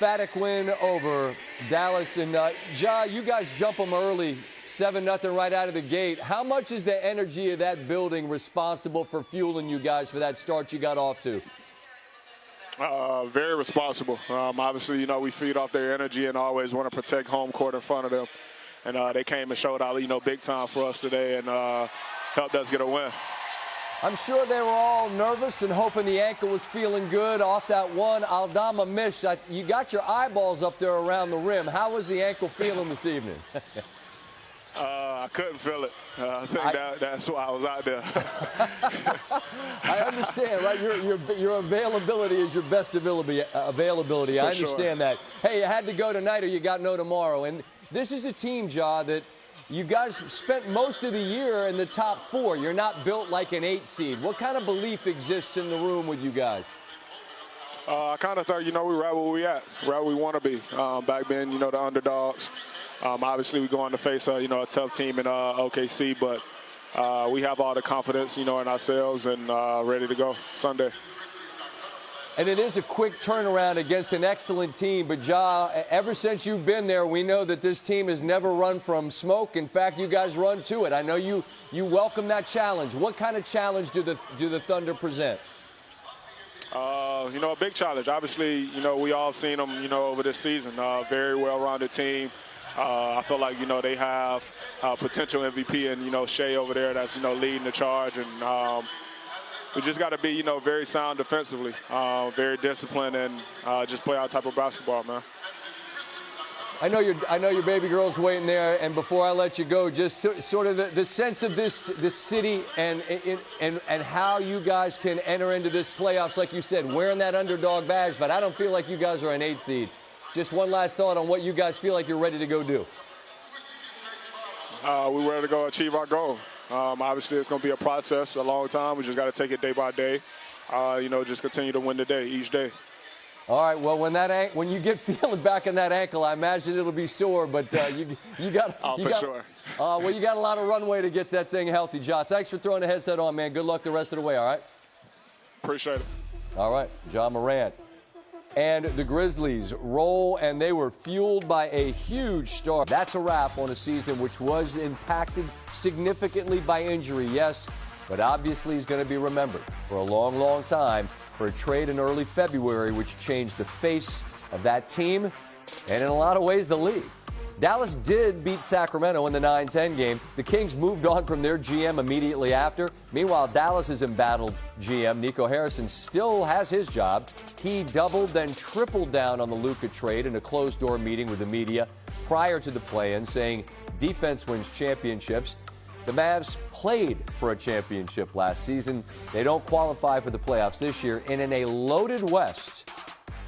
emphatic win over Dallas. And, Ja, you guys jump them early, 7-0 right out of the gate. How much is the energy of that building responsible for fueling you guys for that start you got off to? Very responsible. Obviously, we feed off their energy and always want to protect home court in front of them. And they came and showed out, big time for us today and helped us get a win. I'm sure they were all nervous and hoping the ankle was feeling good off that one Aldama miss. You got your eyeballs up there around the rim. How was the ankle feeling this evening? I couldn't feel it. I think that's why I was out there. I understand, right? Your availability is your best availability. I understand that. Hey, you had to go tonight or you got no tomorrow. And this is a team, Ja, that you guys spent most of the year in the top 4. You're not built like an 8 seed. What kind of belief exists in the room with you guys? I kind of thought, we're right where we at, right where we want to be. Back then, the underdogs. Obviously, we go on to face a tough team in OKC, but we have all the confidence, in ourselves and ready to go Sunday. And it is a quick turnaround against an excellent team. But, Ja, ever since you've been there, we know that this team has never run from smoke. In fact, you guys run to it. I know you welcome that challenge. What kind of challenge do the Thunder present? A big challenge. Obviously, we all seen them, over this season. Very well-rounded team. I feel like, they have potential MVP and, Shea over there that's, leading the charge. And we just got to be, very sound defensively, very disciplined, and just play our type of basketball, man. I know your baby girl's waiting there, and before I let you go, just sort of the sense of this city and how you guys can enter into this playoffs, like you said, wearing that underdog badge, but I don't feel like you guys are an 8 seed. Just one last thought on what you guys feel like you're ready to go do. We're ready to go achieve our goal. Obviously, it's going to be a process, a long time. We just got to take it day by day. Just continue to win the day, each day. All right. Well, when you get feeling back in that ankle, I imagine it'll be sore. But you got sure. Well, you got a lot of runway to get that thing healthy, Ja. Thanks for throwing the headset on, man. Good luck the rest of the way. All right. Appreciate it. All right, Ja Morant. And the Grizzlies roll, and they were fueled by a huge start. That's a wrap on a season which was impacted significantly by injury, yes, but obviously is going to be remembered for a long, long time for a trade in early February which changed the face of that team and in a lot of ways the league. Dallas did beat Sacramento in the 9-10 game. The Kings moved on from their GM immediately after. Meanwhile, Dallas's embattled GM, Nico Harrison, still has his job. He doubled, then tripled down on the Luka trade in a closed-door meeting with the media prior to the play-in, saying defense wins championships. The Mavs played for a championship last season. They don't qualify for the playoffs this year. And in a loaded West,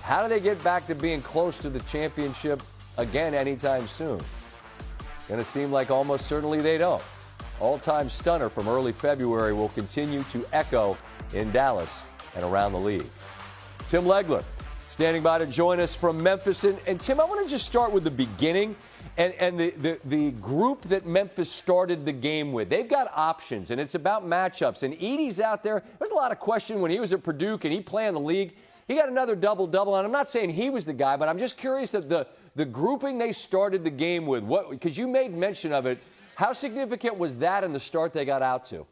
how do they get back to being close to the championship again anytime soon? Going to seem like almost certainly they don't. All-time stunner from early February will continue to echo in Dallas and around the league. Tim Legler standing by to join us from Memphis. And Tim, I want to just start with the beginning and the group that Memphis started the game with. They've got options, and it's about matchups. And Edey's out there. There's a lot of question when he was at Purdue, can he play in the league? He got another double-double, and I'm not saying he was the guy, but I'm just curious that the grouping they started the game with, because you made mention of it, how significant was that in the start they got out to?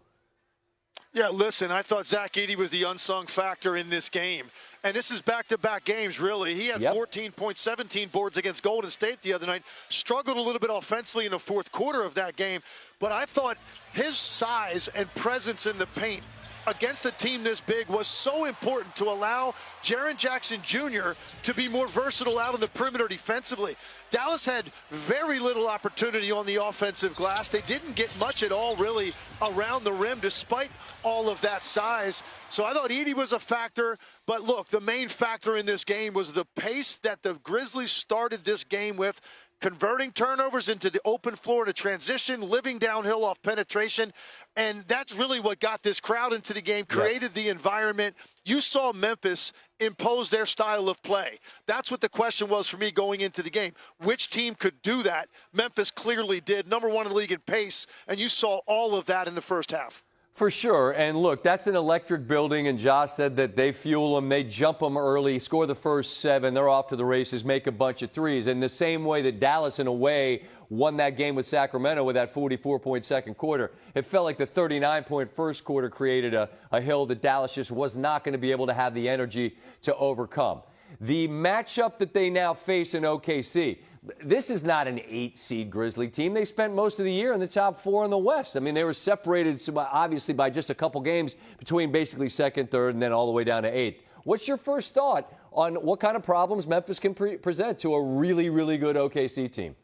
Yeah, listen, I thought Zach Edey was the unsung factor in this game. And this is back-to-back games, really. He had 14 points, 17 boards against Golden State the other night. Struggled a little bit offensively in the fourth quarter of that game. But I thought his size and presence in the paint against a team this big was so important to allow Jaren Jackson Jr. to be more versatile out on the perimeter defensively. Dallas had very little opportunity on the offensive glass. They didn't get much at all, really, around the rim, despite all of that size. So I thought Edey was a factor. But look, the main factor in this game was the pace that the Grizzlies started this game with, converting turnovers into the open floor to transition, living downhill off penetration. And that's really what got this crowd into the game, created the environment. You saw Memphis impose their style of play. That's what the question was for me going into the game. Which team could do that? Memphis clearly did. #1 in the league in pace, and you saw all of that in the first half. For sure. And look, that's an electric building, and Josh said that they fuel them, they jump them early, score the first 7, they're off to the races, make a bunch of threes. In the same way that Dallas, in a way, won that game with Sacramento with that 44-point second quarter. It felt like the 39-point first quarter created a hill that Dallas just was not going to be able to have the energy to overcome. The matchup that they now face in OKC, this is not an 8-seed Grizzly team. They spent most of the year in the top 4 in the West. I mean, they were separated, obviously, by just a couple games between basically second, third, and then all the way down to 8th. What's your first thought on what kind of problems Memphis can present to a really, really good OKC team?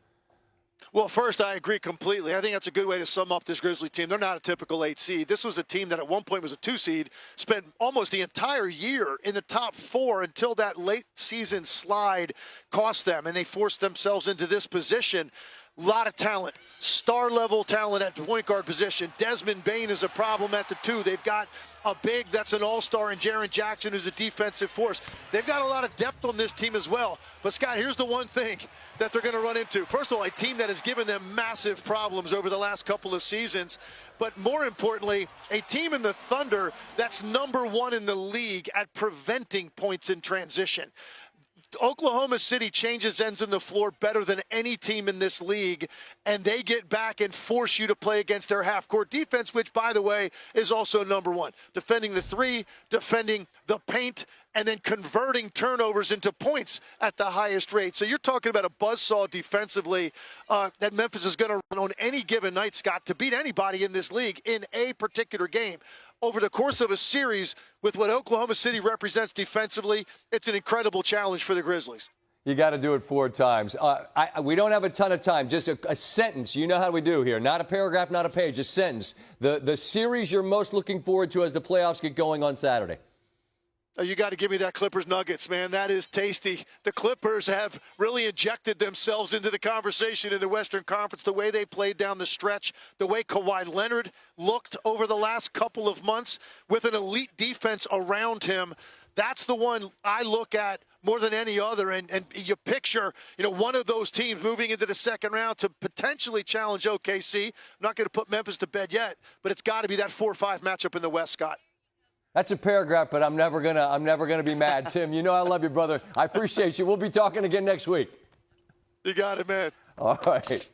Well, first, I agree completely. I think that's a good way to sum up this Grizzly team. They're not a typical 8 seed. This was a team that at one point was a 2 seed, spent almost the entire year in the top 4 until that late season slide cost them, and they forced themselves into this position. A lot of talent, star-level talent at the point guard position. Desmond Bane is a problem at the 2. They've got a big that's an all-star in Jaren Jackson, who's a defensive force. They've got a lot of depth on this team as well. But, Scott, here's the one thing that they're going to run into. First of all, a team that has given them massive problems over the last couple of seasons. But more importantly, a team in the Thunder that's #1 in the league at preventing points in transition. Oklahoma City changes ends in the floor better than any team in this league, and they get back and force you to play against their half-court defense, which, by the way, is also #1. Defending the 3, defending the paint, and then converting turnovers into points at the highest rate. So you're talking about a buzzsaw defensively that Memphis is going to run on any given night, Scott, to beat anybody in this league in a particular game. Over the course of a series, with what Oklahoma City represents defensively, it's an incredible challenge for the Grizzlies. You got to do it 4 times. We don't have a ton of time. Just a sentence. You know how we do here. Not a paragraph, not a page, a sentence. The series you're most looking forward to as the playoffs get going on Saturday. You got to give me that Clippers Nuggets, man. That is tasty. The Clippers have really injected themselves into the conversation in the Western Conference, the way they played down the stretch, the way Kawhi Leonard looked over the last couple of months with an elite defense around him. That's the one I look at more than any other. And you picture, one of those teams moving into the second round to potentially challenge OKC. I'm not going to put Memphis to bed yet, but it's got to be that 4-5 matchup in the West, Scott. That's a paragraph, but I'm never gonna be mad, Tim. You know I love you, brother. I appreciate you. We'll be talking again next week. You got it, man. All right.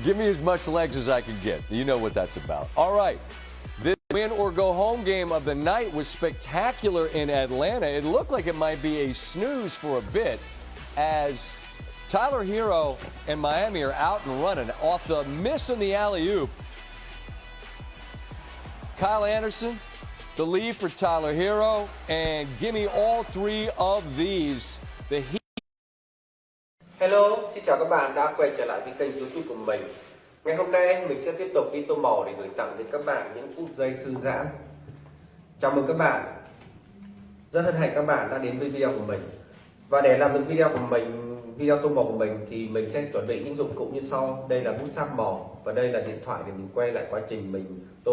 Give me as much legs as I can get. You know what that's about. All right. This win-or-go-home game of the night was spectacular in Atlanta. It looked like it might be a snooze for a bit as Tyler Hero and Miami are out and running off the miss on the alley-oop. Kyle Anderson, the lead for Tyler Hero, and give me all 3 of these. The Heat. Hello, xin chào các bạn đã quay trở lại với kênh YouTube của mình. Ngày hôm nay mình sẽ tiếp tục đi tô màu để gửi tặng đến các bạn những phút giây thư giãn. Chào mừng các bạn. Rất hân hạnh các bạn đã đến với video của mình. Và để làm được video tô màu của mình thì mình sẽ chuẩn bị những dụng cụ như sau. Đây là bút sáp màu và đây là điện thoại để mình quay lại quá trình mình tô.